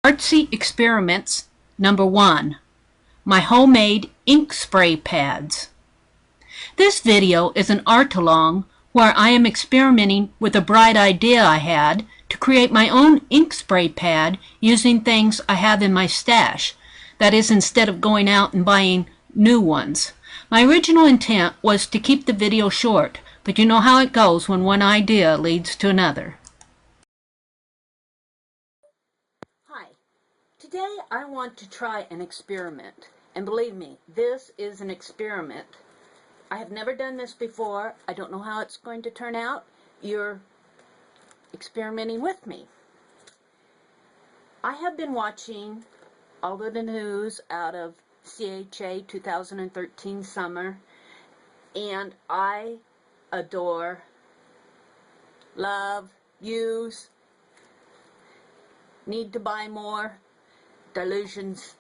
Artsy Experiments Number 1. My homemade ink spray pads. This video is an art-along where I am experimenting with a bright idea I had to create my own ink spray pad using things I have in my stash. That is, instead of going out and buying new ones. My original intent was to keep the video short, but you know how it goes when one idea leads to another. Hi. Today I want to try an experiment. And believe me, this is an experiment. I have never done this before. I don't know how it's going to turn out. You're experimenting with me. I have been watching all of the news out of CHA 2013 summer, and I adore, love, use, need to buy more Delusions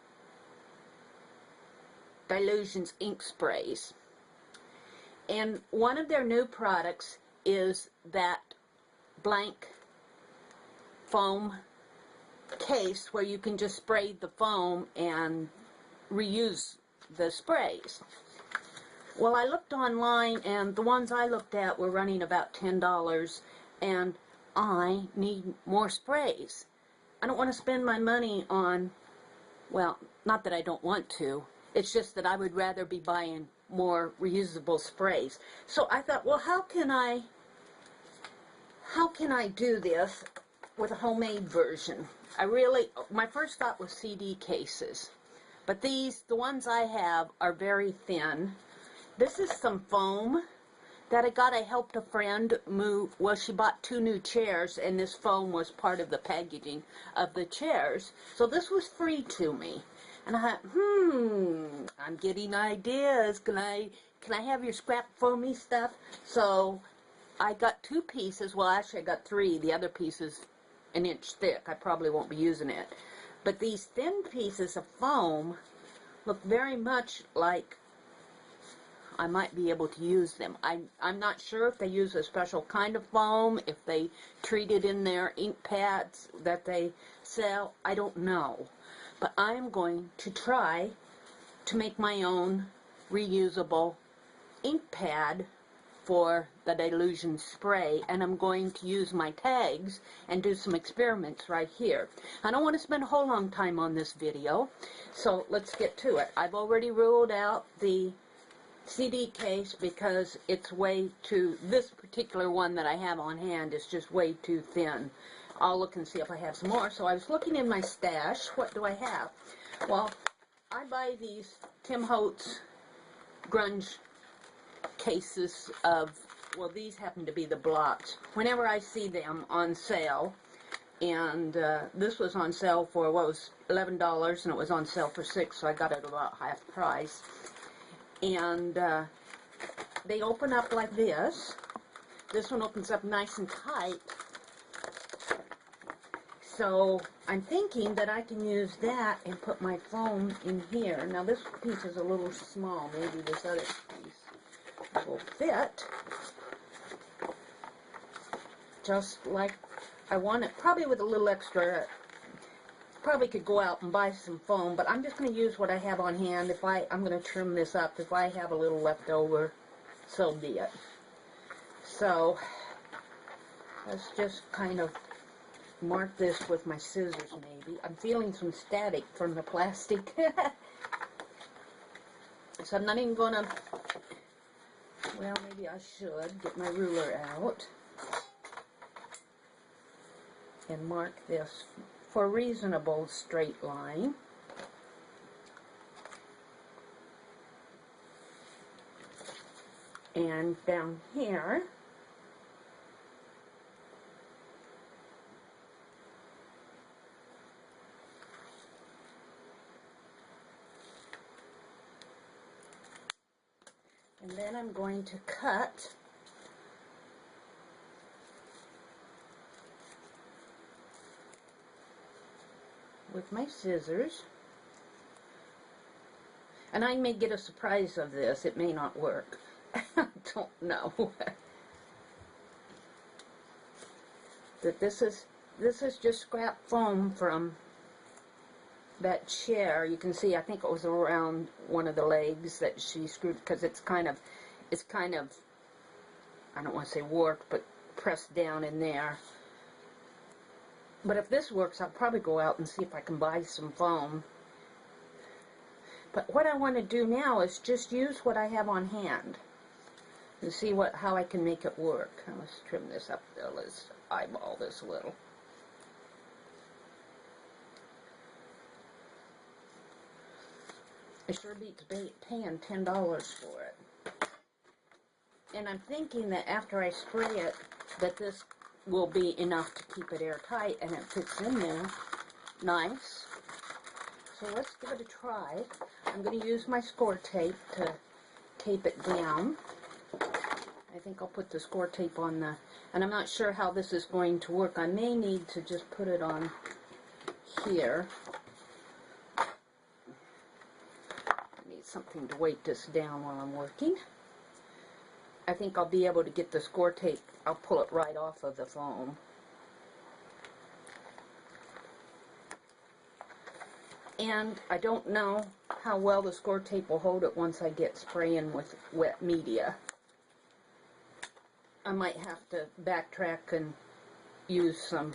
ink sprays. And one of their new products is that blank foam case where you can just spray the foam and reuse the sprays. Well, I looked online, and the ones I looked at were running about $10, and I need more sprays. I don't want to spend my money on, well, not that I don't want to, it's just that I would rather be buying more reusable sprays. So I thought, well, how can I do this with a homemade version? My first thought was CD cases, but the ones I have are very thin. This is some foam that I helped a friend move. Well, she bought 2 new chairs, and this foam was part of the packaging of the chairs. So this was free to me. And I thought, I'm getting ideas. Can I have your scrap foamy stuff? So I got 2 pieces. Well, actually I got 3. The other piece is an inch thick. I probably won't be using it. But these thin pieces of foam look very much like I might be able to use them. I'm not sure if they use a special kind of foam, if they treat it in their ink pads that they sell. I don't know. But I'm going to try to make my own reusable ink pad for the Delusion spray, and I'm going to use my tags and do some experiments right here. I don't want to spend a whole long time on this video, so let's get to it. I've already ruled out the CD case because it's this particular one that I have on hand is just way too thin. I'll look and see if I have some more. So I was looking in my stash. What do I have? Well, I buy these Tim Holtz grunge cases of, well, these happen to be the blocks. Whenever I see them on sale, and this was on sale for, what was $11, and it was on sale for $6, so I got it about half price. And they open up like this. This one opens up nice and tight. So I'm thinking that I can use that and put my foam in here. Now this piece is a little small. Maybe this other piece will fit just like I want it. Probably with a little extra. Probably could go out and buy some foam, but I'm just going to use what I have on hand. I'm going to trim this up. If I have a little left over, so be it. So let's just kind of mark this with my scissors, maybe. I'm feeling some static from the plastic. So I'm not even going to, well, maybe I should get my ruler out and mark this for a reasonable straight line. And down here, and then I'm going to cut with my scissors. And I may get a surprise of this. It may not work. I don't know. That this is just scrap foam from that chair, you can see, I think it was around one of the legs that she screwed, because it's kind of, I don't want to say warped, but pressed down in there. But if this works, I'll probably go out and see if I can buy some foam. But what I want to do now is just use what I have on hand and see how I can make it work. Let's trim this up, let's eyeball this a little. It sure beats paying $10 for it. And I'm thinking that after I spray it, that this will be enough to keep it airtight, and it fits in there nice. So let's give it a try. I'm going to use my score tape to tape it down. I think I'll put the score tape on the, and I'm not sure how this is going to work. I may need to just put it on here. I need something to weight this down while I'm working. I think I'll be able to get the score tape, I'll pull it right off of the foam. And I don't know how well the score tape will hold it once I get spraying with wet media. I might have to backtrack and use some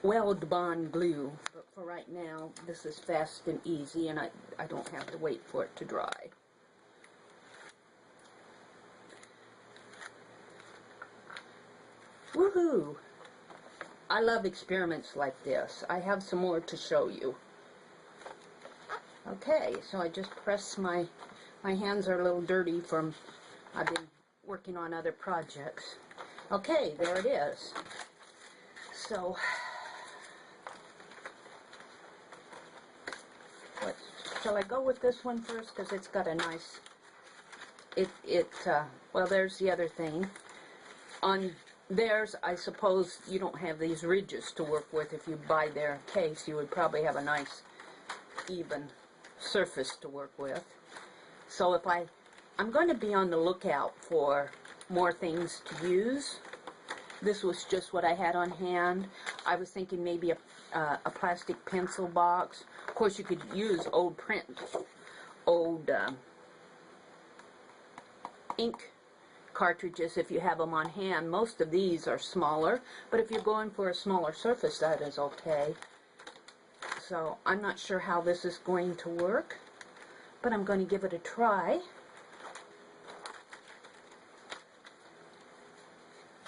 weld bond glue, but for right now this is fast and easy, and I don't have to wait for it to dry. Woohoo! I love experiments like this. I have some more to show you. Okay, so I just press my hands are a little dirty from, I've been working on other projects. Okay, there it is. So, shall I go with this one first? Because it's got a nice, well, there's the other thing. On theirs, I suppose you don't have these ridges to work with. If you buy their case, you would probably have a nice, even surface to work with. So if I'm going to be on the lookout for more things to use. This was just what I had on hand. I was thinking maybe a plastic pencil box. Of course, you could use old ink cartridges if you have them on hand. Most of these are smaller, but if you're going for a smaller surface, that is okay. So I'm not sure how this is going to work, but I'm going to give it a try.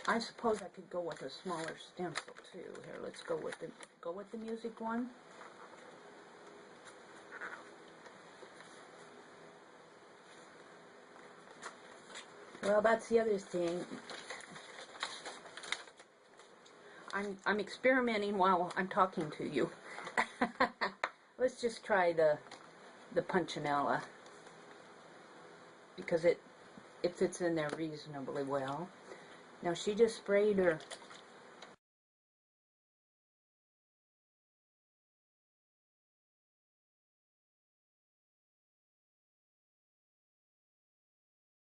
I suppose I could go with a smaller stencil too. Here, let's go with the music one. Well, that's the other thing. I'm experimenting while I'm talking to you. Let's just try the Punchinella, because it fits in there reasonably well. Now she just sprayed her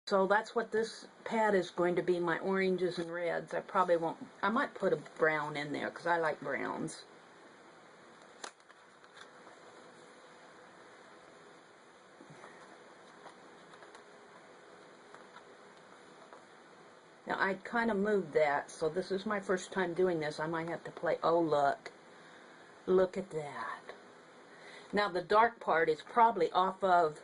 so that's what this pad is going to be, my oranges and reds. I probably won't, I might put a brown in there because I like browns. Now I kind of moved that, so this is my first time doing this. I might have to play, oh look at that. Now the dark part is probably off of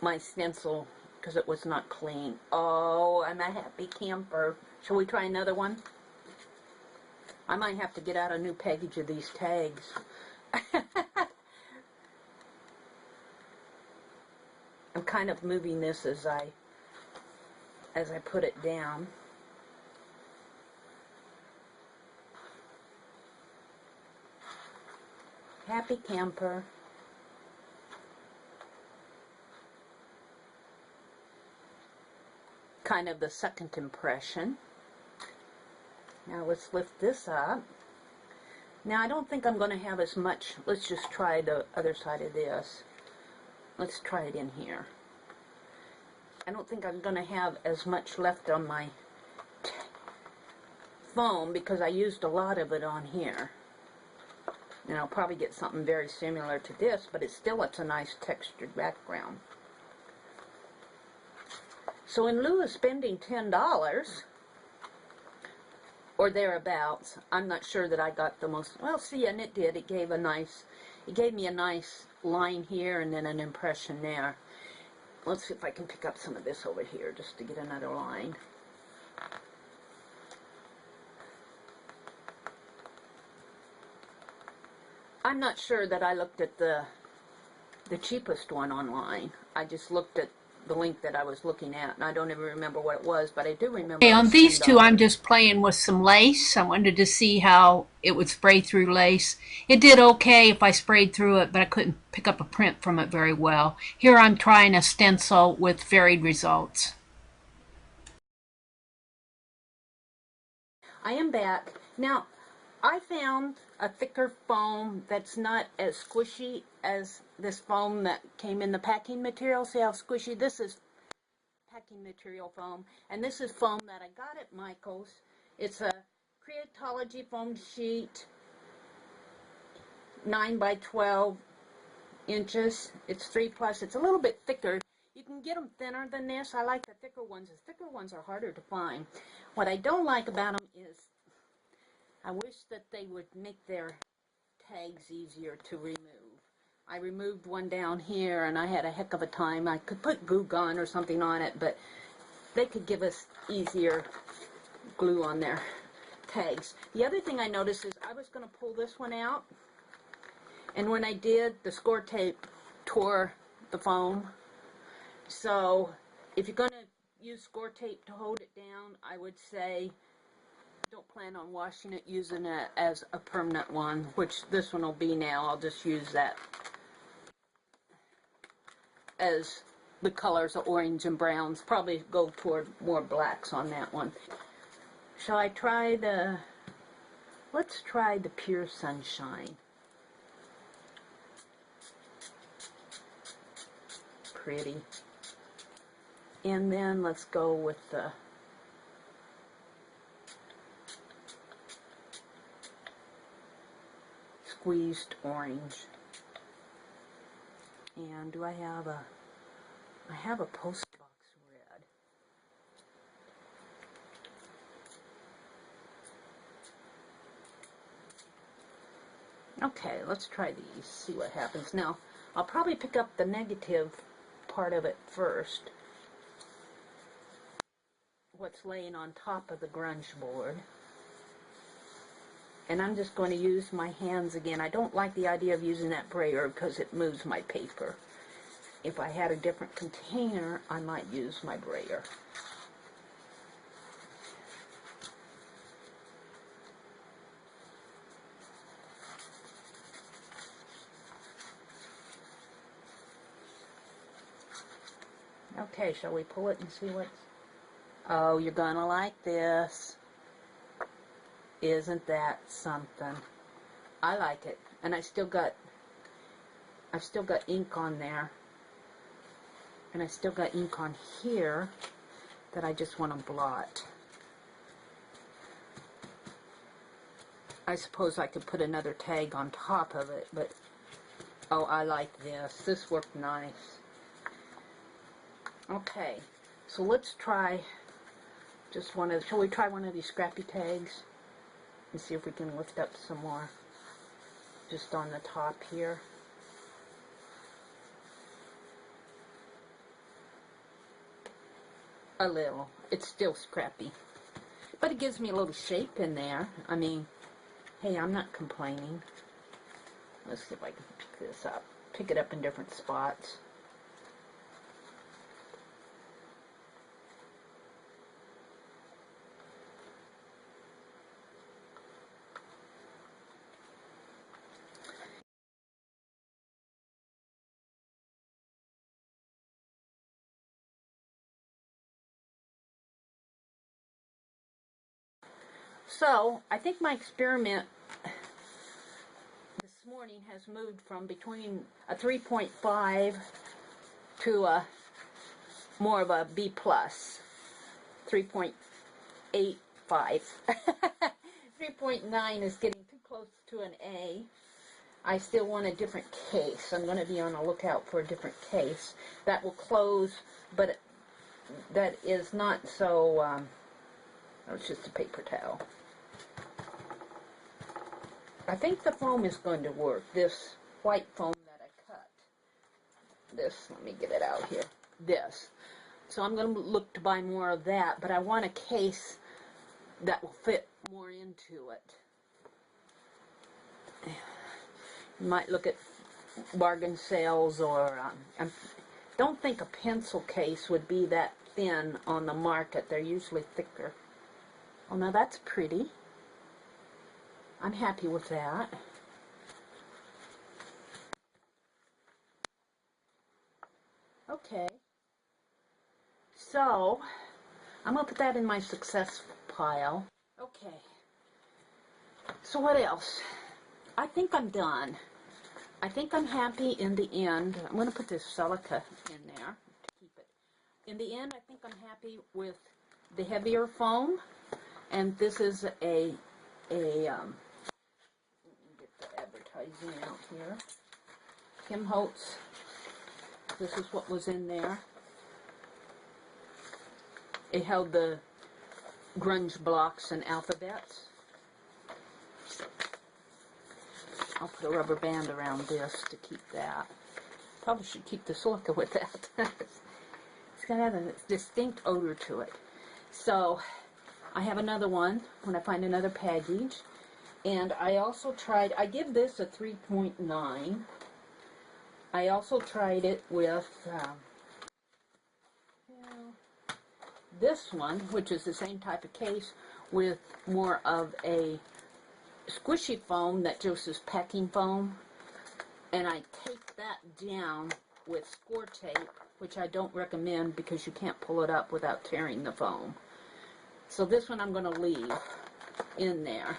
my stencil because it was not clean. Oh, I'm a happy camper. Shall we try another one? I might have to get out a new package of these tags. I'm kind of moving this as I put it down. Happy camper. Kind of the second impression. Now let's lift this up. Now I don't think I'm going to have as much. Let's just try the other side of this. Let's try it in here. I don't think I'm going to have as much left on my foam because I used a lot of it on here. And I'll probably get something very similar to this, but it's a nice textured background. So in lieu of spending $10 or thereabouts, I'm not sure that I got the most, well, see, and it did. It gave me a nice line here and then an impression there. Let's see if I can pick up some of this over here just to get another line. I'm not sure that I looked at the cheapest one online. I just looked at the link that I was looking at, and I don't even remember what it was, but I do remember. Okay, on these two, I'm just playing with some lace. I wanted to see how it would spray through lace. It did okay if I sprayed through it, but I couldn't pick up a print from it very well. Here I'm trying a stencil with varied results. I am back. Now, I found a thicker foam that's not as squishy as this foam that came in the packing material. See how squishy? This is packing material foam, and this is foam that I got at Michael's. It's a Creatology foam sheet, 9 by 12 inches. It's 3+. It's a little bit thicker. You can get them thinner than this. I like the thicker ones. The thicker ones are harder to find. What I don't like about them is I wish that they would make their tags easier to remove. I removed one down here and I had a heck of a time. I could put glue gun or something on it, but they could give us easier glue on their tags. The other thing I noticed is I was going to pull this one out, and when I did, the score tape tore the foam. So if you're going to use score tape to hold it down, I would say don't plan on washing it, using it as a permanent one, which this one will be now. I'll just use that as the colors of orange and browns. Probably go toward more blacks on that one. Shall I try let's try the Pure Sunshine. Pretty. And then let's go with the squeezed orange. And do I have a post box red. Okay, let's try these, see what happens. Now, I'll probably pick up the negative part of it first, what's laying on top of the grunge board. And I'm just going to use my hands again. I don't like the idea of using that brayer because it moves my paper. If I had a different container, I might use my brayer. Okay, shall we pull it and see what's... Oh, you're gonna like this. Isn't that something? I like it. And I've still got ink on there. And I still got ink on here that I just want to blot. I suppose I could put another tag on top of it, but oh, I like this. This worked nice. Okay, so let's try just one of, shall we try one of these scrappy tags and see if we can lift up some more just on the top here. A little. It's still scrappy, but it gives me a little shape in there. I mean, hey, I'm not complaining. Let's see if I can pick this up. Pick it up in different spots. So, I think my experiment this morning has moved from between a 3.5 to a more of a B+, 3.85. 3.9 is getting too close to an A. I still want a different case. I'm going to be on the lookout for a different case that will close, but that is not so, oh, it's just a paper towel. I think the foam is going to work. This white foam that I cut. This, let me get it out here. This. So I'm going to look to buy more of that, but I want a case that will fit more into it. You might look at bargain sales, or I don't think a pencil case would be that thin on the market. They're usually thicker. Oh, now that's pretty. I'm happy with that. Okay. So, I'm going to put that in my success pile. Okay. So what else? I think I'm done. I think I'm happy in the end. I'm going to put this silica in there to keep it. In the end, I think I'm happy with the heavier foam. And this is let me get the advertising out here. Tim Holtz. This is what was in there. It held the grunge blocks and alphabets. I'll put a rubber band around this to keep that. Probably should keep the silica with that. It's going to have a distinct odor to it. So, I have another one when I find another package. And I also tried, I give this a 3.9. I also tried it with this one, which is the same type of case with more of a squishy foam that just is packing foam, and I tape that down with score tape, which I don't recommend because you can't pull it up without tearing the foam. So this one I'm going to leave in there.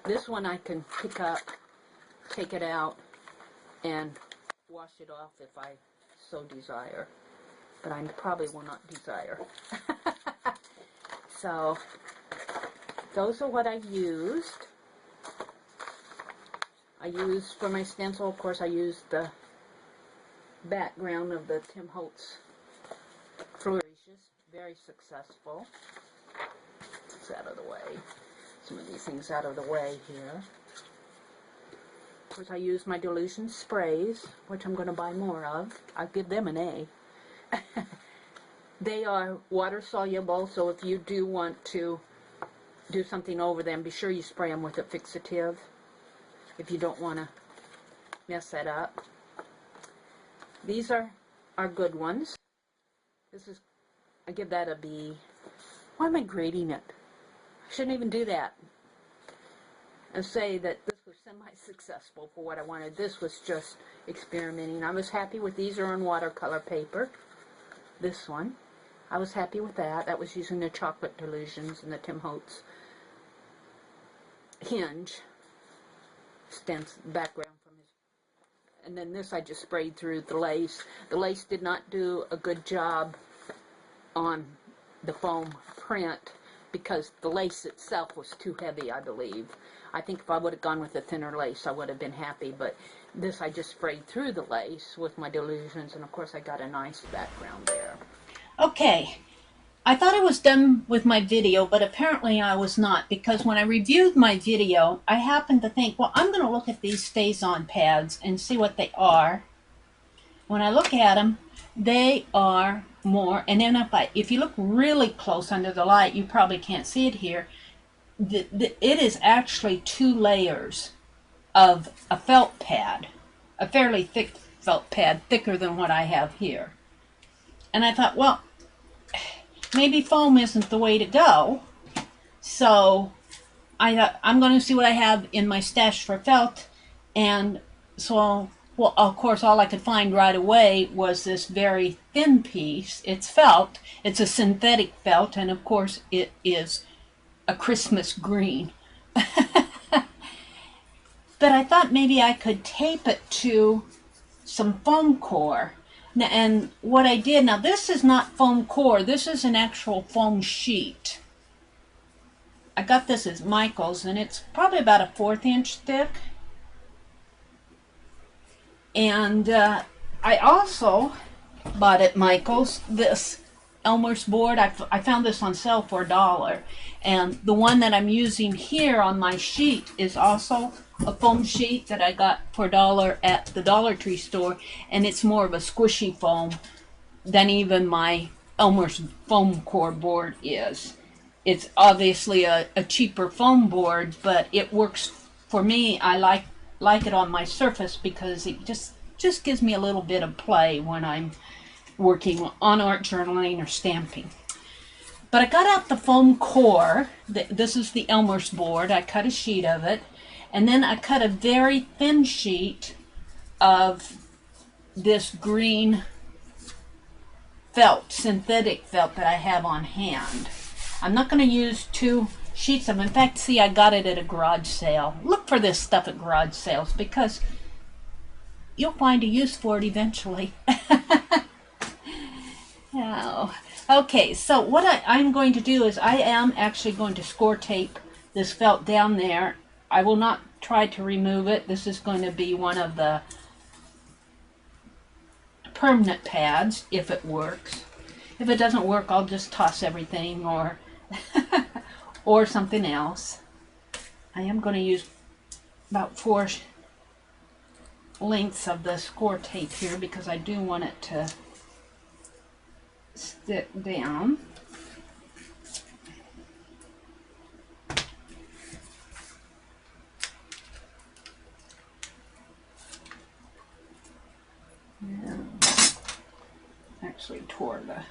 This one I can pick up, take it out, and wash it off if I so desire. But I probably will not desire. So those are what I used. I used for my stencil, of course, I used the background of the Tim Holtz flourishes. Very successful. It's out of the way. Some of these things out of the way here. Of course, I used my dilution sprays, which I'm going to buy more of. I'll give them an A. They are water soluble, so if you do want to do something over them, be sure you spray them with a fixative if you don't want to mess that up. These are good ones. This is, I give that a B. Why am I grading it? I shouldn't even do that. And say that this was semi-successful for what I wanted. This was just experimenting. I was happy with these. Are on watercolor paper. This one, I was happy with that. That was using the chocolate delusions and the Tim Holtz hinge stencil background from his. And then this I just sprayed through the lace. The lace did not do a good job on the foam print because the lace itself was too heavy, I believe. I think if I would have gone with a thinner lace, I would have been happy, but this I just sprayed through the lace with my delusions, and of course I got a nice background there. Okay, I thought I was done with my video, but apparently I was not, because when I reviewed my video, I happened to think, well, I'm going to look at these Stays-On pads and see what they are. When I look at them, they are more, and then if you look really close under the light, you probably can't see it here, it is actually 2 layers of a felt pad, a fairly thick felt pad, thicker than what I have here. And I thought, well, maybe foam isn't the way to go. So I thought, I'm going to see what I have in my stash for felt. And so, well, of course, all I could find right away was this very thin piece. It's felt. It's a synthetic felt, and of course it is a Christmas green. But I thought maybe I could tape it to some foam core. Now, and what I did, now this is not foam core, this is an actual foam sheet. I got this at Michael's, and it's probably about a 1/4 inch thick. And I also bought at Michael's this Elmer's board. I found this on sale for $1. And the one that I'm using here on my sheet is also a foam sheet that I got for $1 at the Dollar Tree store. And it's more of a squishy foam than even my Elmer's foam core board is. It's obviously a cheaper foam board, but it works for me. I like it on my surface because it just gives me a little bit of play when I'm working on art journaling or stamping. But I got out the foam core. This is the Elmer's board. I cut a sheet of it, and then I cut a very thin sheet of this green felt, synthetic felt that I have on hand. I'm not going to use 2 sheets of it. In fact, see, I got it at a garage sale. Look for this stuff at garage sales because you'll find a use for it eventually. Oh. Okay, so what I'm going to do is I am actually going to score tape this felt down there. I will not try to remove it. This is going to be one of the permanent pads if it works. If it doesn't work, I'll just toss everything or or something else. I am going to use about 4 lengths of the score tape here because I do want it to stick down. And actually tore the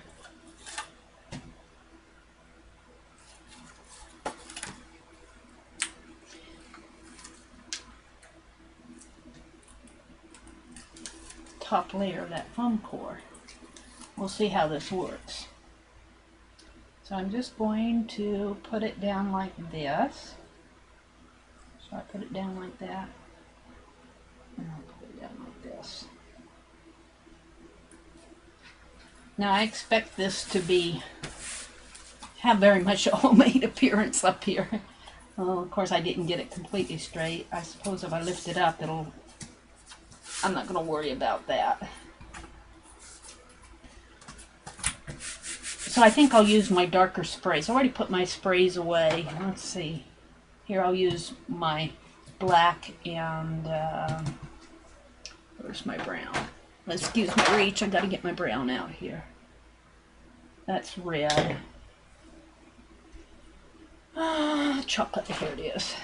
top layer of that foam core. We'll see how this works. So I'm just going to put it down like this. So I put it down like that, and I'll put it down like this. Now I expect this to have very much a homemade appearance up here. Well, of course I didn't get it completely straight. I suppose if I lift it up, I'm not going to worry about that. So I think I'll use my darker sprays. I already put my sprays away. Let's see. Here I'll use my black and where's my brown? Excuse my reach. I've got to get my brown out here. That's red. Chocolate. Here it is.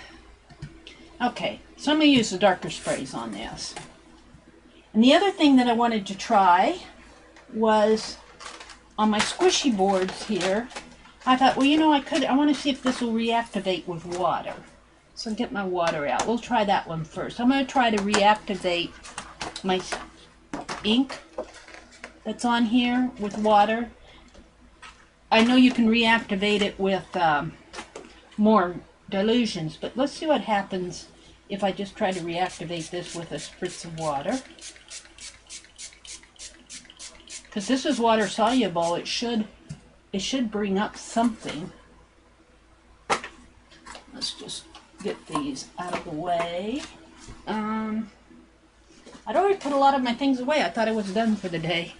Okay, so I'm going to use the darker sprays on this. And the other thing that I wanted to try was on my squishy boards here. I thought, well, you know, I want to see if this will reactivate with water. So get my water out. We'll try that one first. I'm going to try to reactivate my ink that's on here with water. I know you can reactivate it with more dilutions, but let's see what happens if I just try to reactivate this with a spritz of water. Because this is water soluble, it should bring up something. Let's just get these out of the way. I'd already put a lot of my things away. I thought I was done for the day.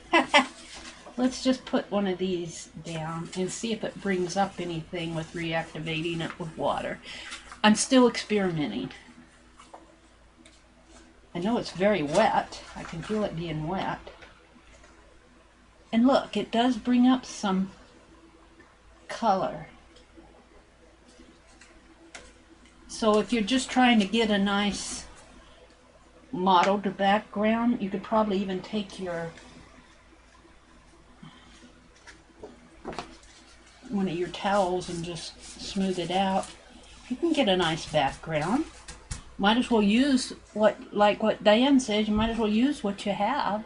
Let's just put one of these down and see if it brings up anything with reactivating it with water. I'm still experimenting. I know it's very wet. I can feel it being wet. And look, it does bring up some color. So if you're just trying to get a nice mottled background, you could probably even take one of your towels and just smooth it out. You can get a nice background. Might as well use like what Diane says, you might as well use what you have.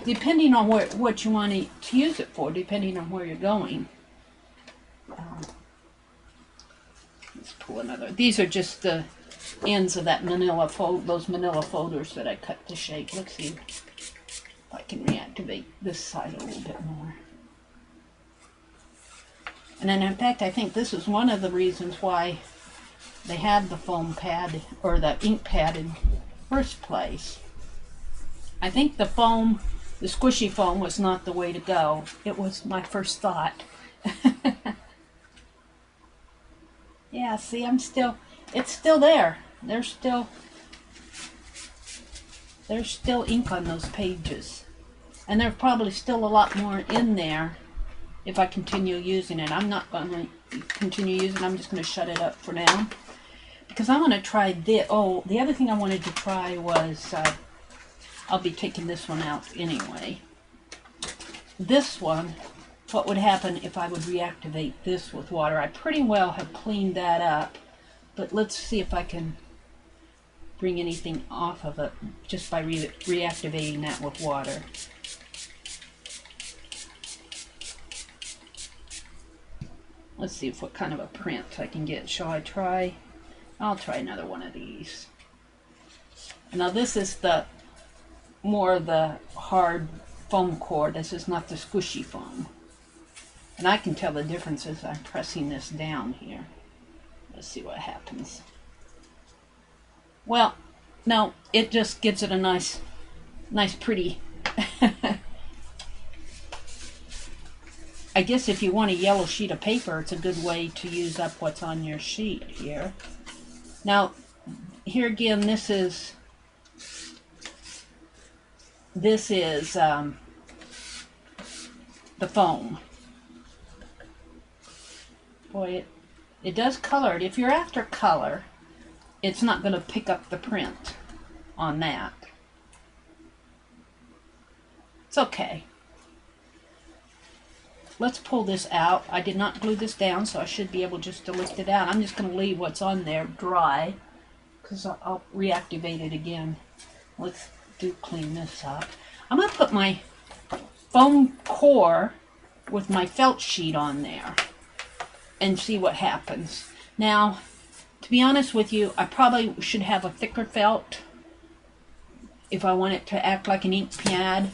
Depending on what you want to use it for, depending on where you're going. Let's pull another. These are just the ends of that those manila folders that I cut to shape. Let's see if I can reactivate this side a little bit more. And then in fact, I think this is one of the reasons why they had the foam pad or the ink pad in first place. I think the foam, the squishy foam, was not the way to go. It was my first thought. Yeah, see, it's still there. There's still ink on those pages. And there's probably still a lot more in there if I continue using it. I'm not going to continue using it. I'm just going to shut it up for now. Because I want to try this. Oh, the other thing I wanted to try was, I'll be taking this one out anyway. This one, what would happen if I would reactivate this with water? I pretty well have cleaned that up. But let's see if I can bring anything off of it just by reactivating that with water. Let's see what kind of a print I can get. Shall I try? I'll try another one of these. Now this is the more the hard foam core. This is not the squishy foam. And I can tell the difference as I'm pressing this down here. Let's see what happens. Well, no, it just gives it a nice pretty. I guess if you want a yellow sheet of paper, it's a good way to use up what's on your sheet here. Now, here again, this is the foam. Boy, it does color it. If you're after color, it's not going to pick up the print on that. It's okay. Let's pull this out. I did not glue this down, so I should be able just to lift it out. I'm just going to leave what's on there dry, because I'll reactivate it again. Let's clean this up. I'm going to put my foam core with my felt sheet on there and see what happens. Now, to be honest with you, I probably should have a thicker felt if I want it to act like an ink pad.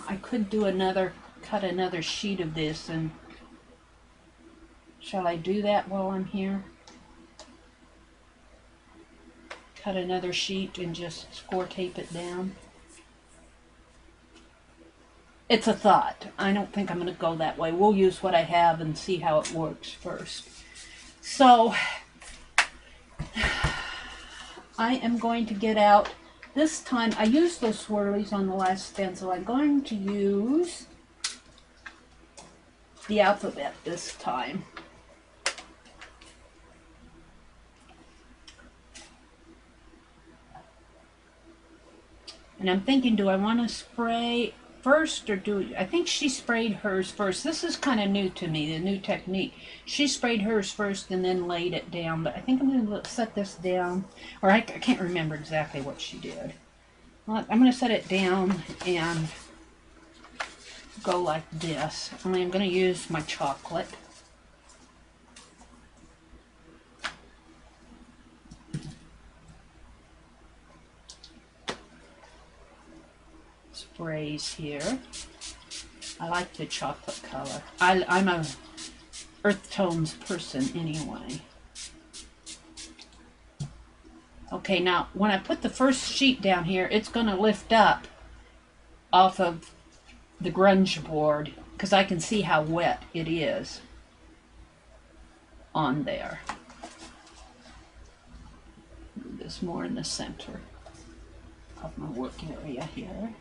I could do cut another sheet of this, and shall I do that while I'm here? Cut another sheet and just score tape it down. It's a thought. I don't think I'm going to go that way. We'll use what I have and see how it works first. So, I am going to get out. This time, I used those swirlies on the last stencil. I'm going to use the alphabet this time. And I'm thinking, do I want to spray first, or I think she sprayed hers first. This is kind of new to me, the new technique. She sprayed hers first and then laid it down, but I think I'm going to set this down, or I can't remember exactly what she did. Well, I'm going to set it down and go like this. Only I'm going to use my chocolate. Sprays here. I like the chocolate color. I'm a earth tones person anyway. Okay, now when I put the first sheet down here, it's going to lift up off of the grunge board because I can see how wet it is on there. Do this more in the center of my work area here.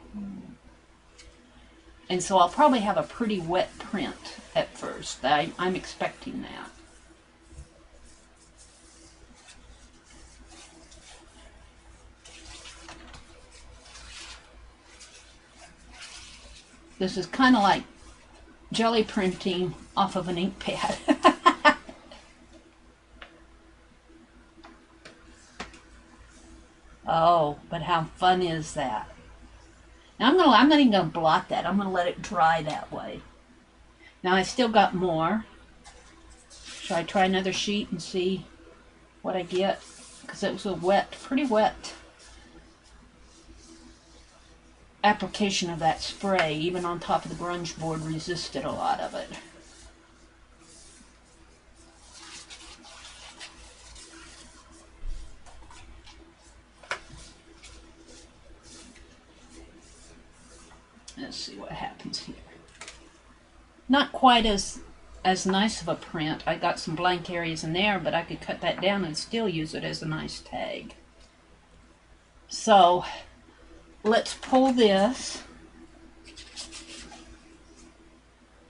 And so I'll probably have a pretty wet print at first. I'm expecting that. This is kind of like jelly printing off of an ink pad. Oh, but how fun is that? Now I'm not even going to blot that. I'm going to let it dry that way. Now I still got more. Shall I try another sheet and see what I get? Because it was a wet, pretty wet. application of that spray, even on top of the grunge board, resisted a lot of it. Let's see what happens here. Not quite as nice of a print. I got some blank areas in there, but I could cut that down and still use it as a nice tag. So let's pull this.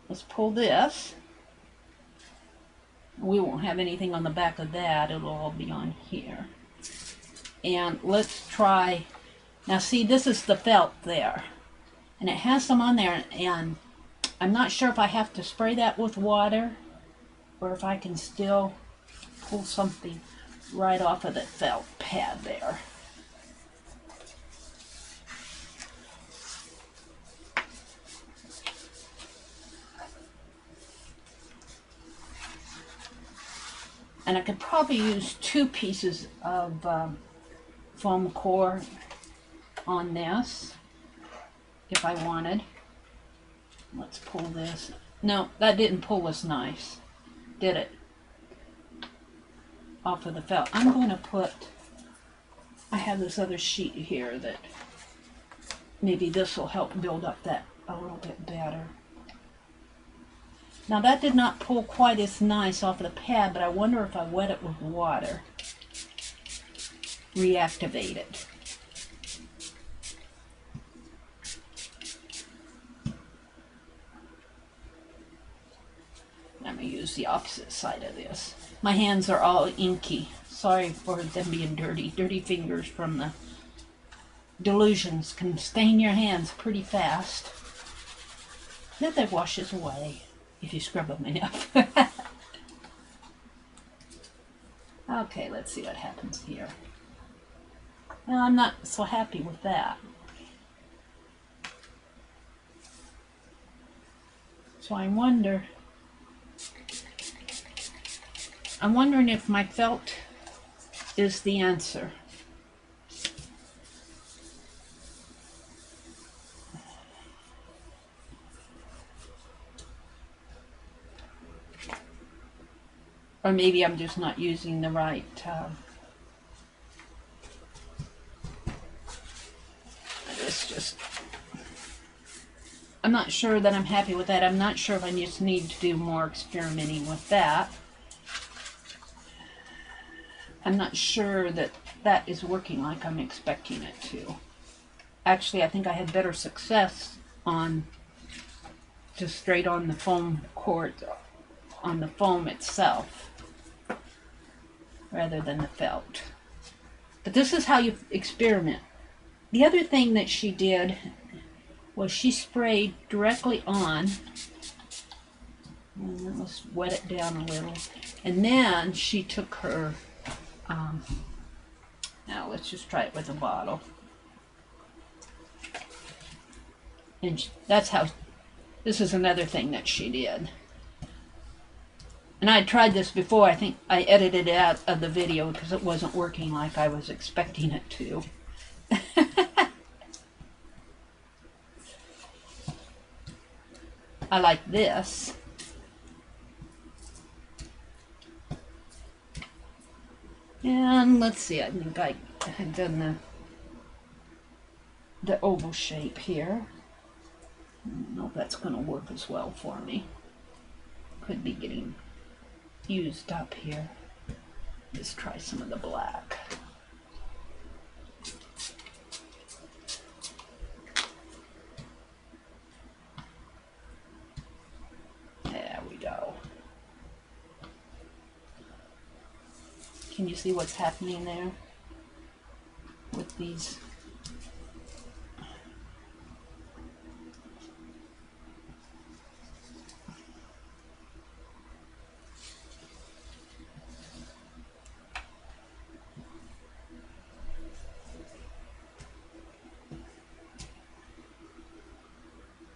Let's pull this. We won't have anything on the back of that. It'll all be on here. And let's try. Now see, this is the felt there. And it has some on there, and I'm not sure if I have to spray that with water or if I can still pull something right off of the felt pad there. And I could probably use 2 pieces of foam core on this if I wanted. Let's pull this. No, that didn't pull as nice, did it? Off of the felt. I'm going to put, I have this other sheet here that maybe this will help build up that a little bit better. Now that did not pull quite as nice off of the pad, but I wonder if I wet it with water, reactivate it. I'm going to use the opposite side of this. My hands are all inky. Sorry for them being dirty. Dirty fingers from the delusions can stain your hands pretty fast. Then that washes away if you scrub them enough. Okay, let's see what happens here. Well, I'm not so happy with that. So I'm wondering if my felt is the answer. Or maybe I'm just not using the right I'm not sure that I'm happy with that. I'm not sure if I just need to do more experimenting with that. I'm not sure that that is working like I'm expecting it to. Actually, I think I had better success on just straight on the foam cord, on the foam itself, rather than the felt. But this is how you experiment. The other thing that she did was she sprayed directly on, and let's wet it down a little, and then she took her, now let's just try it with a bottle. And that's how, this is another thing that she did. And I tried this before. I think I edited it out of the video because it wasn't working like I was expecting it to. I like this. And let's see, I think I had done the oval shape here. I don't know if that's going to work as well for me. Could be getting used up here. Let's try some of the black. There we go. Can you see what's happening there with these?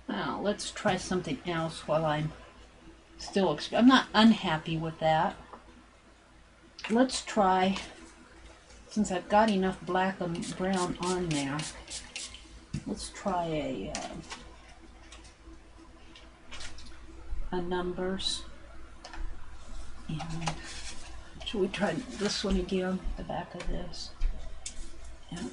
Now let's try something else while I'm still, I'm not unhappy with that. Let's try, since I've got enough black and brown on there, Let's try a numbers. And should we try this one again? The back of this. And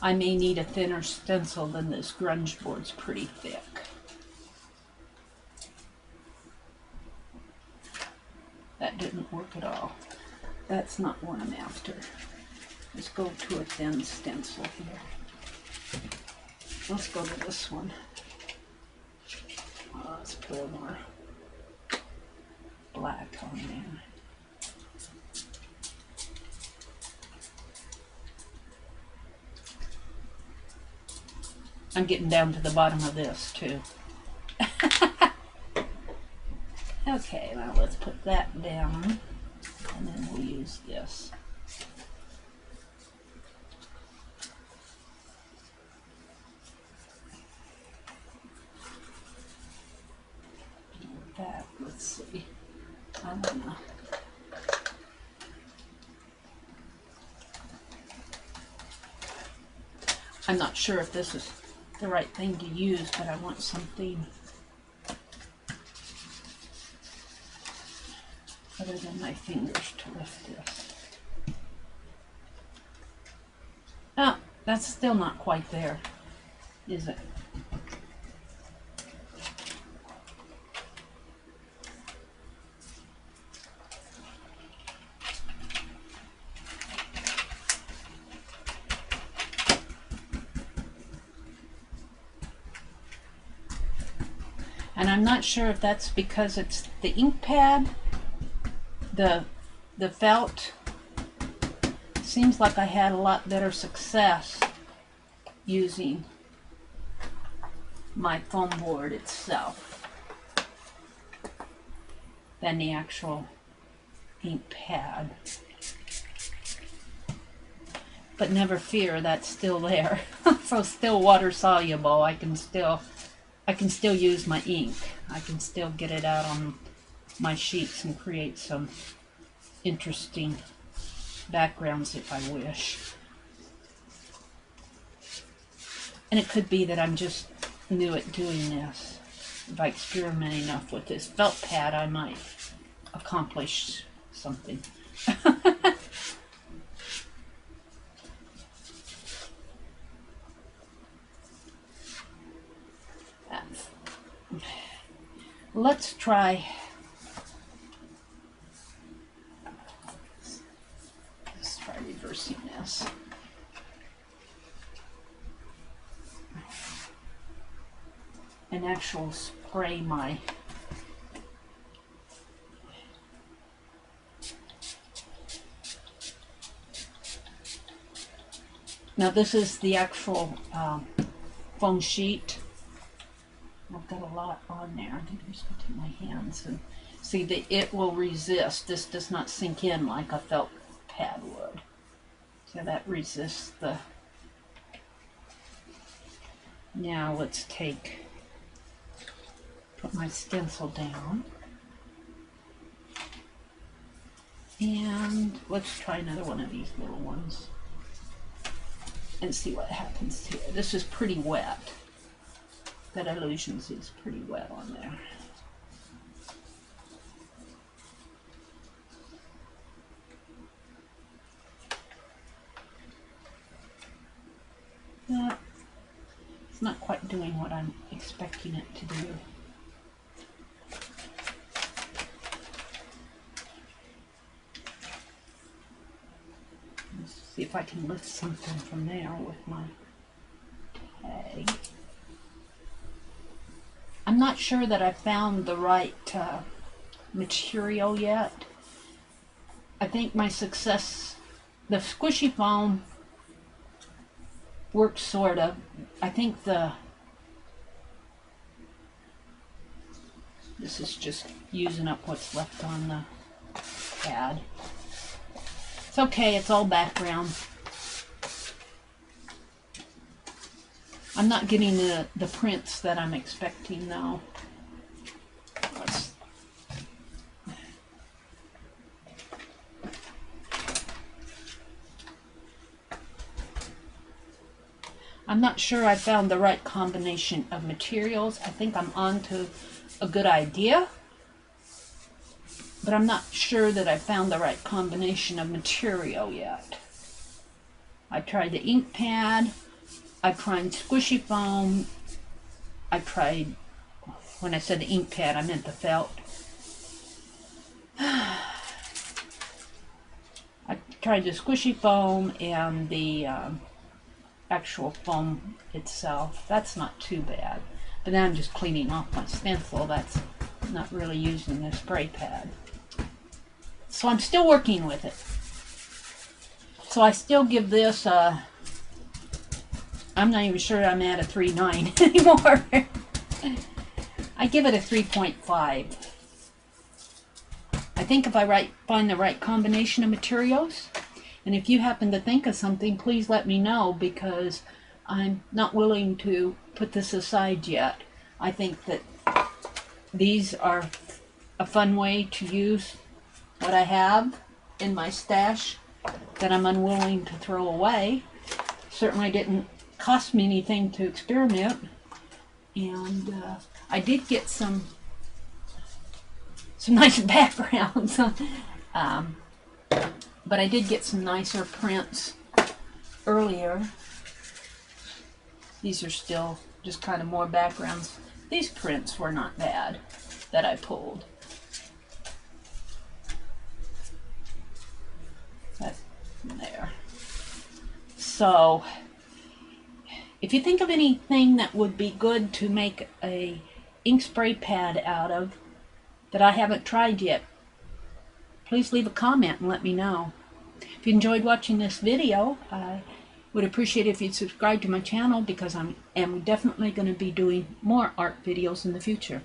I may need a thinner stencil than this. Grunge board's pretty thick. That didn't work at all. That's not what I'm after. Let's go to a thin stencil here. Let's go to this one. Let's put a little more black on there. I'm getting down to the bottom of this too. Okay, now let's put that down, and then we'll use this. That, let's see. I'm not sure if this is the right thing to use, but I want something other than my fingers to lift this. Oh, that's still not quite there, is it? And I'm not sure if that's because it's the ink pad, the felt. Seems like I had a lot better success using my foam board itself than the actual ink pad. But never fear, that's still there. So still water soluble. I can still use my ink. I can still get it out on my sheets and create some interesting backgrounds if I wish. And it could be that I'm just new at doing this. If I experiment enough with this felt pad, I might accomplish something. Let's try reversing this. And actually spray my now this is the actual foam sheet. I've got a lot on there. I'm just going to take my hands and see that it will resist. This does not sink in like a felt pad would. So that resists the... Now let's put my stencil down. And let's try another one of these little ones and see what happens here. This is pretty wet. That Illusions is pretty wet on there. It's not quite doing what I'm expecting it to do. Let's see if I can lift something from there with my tag. I'm not sure that I found the right material yet. I think my success, the squishy foam works sort of. I think this is just using up what's left on the pad. It's okay, it's all background. I'm not getting the prints that I'm expecting though. I'm not sure I found the right combination of materials. I think I'm on to a good idea, but I'm not sure that I found the right combination of material yet. I tried the ink pad, I tried squishy foam, I tried, when I said the ink pad, I meant the felt. I tried the squishy foam and the actual foam itself. That's not too bad. But then I'm just cleaning off my stencil. That's not really using the spray pad. So I'm still working with it. So I still give this a, I'm not even sure I'm at a 3.9 anymore. I give it a 3.5. I think if I find the right combination of materials, and if you happen to think of something, please let me know, because I'm not willing to put this aside yet. I think that these are a fun way to use what I have in my stash that I'm unwilling to throw away. Certainly didn't cost me anything to experiment. And I did get some nice backgrounds. But I did get some nicer prints earlier. These are still just kind of more backgrounds. These prints were not bad that I pulled. That's there. So, if you think of anything that would be good to make a ink spray pad out of that I haven't tried yet, please leave a comment and let me know. If you enjoyed watching this video, I would appreciate it if you'd subscribe to my channel, because I am definitely going to be doing more art videos in the future.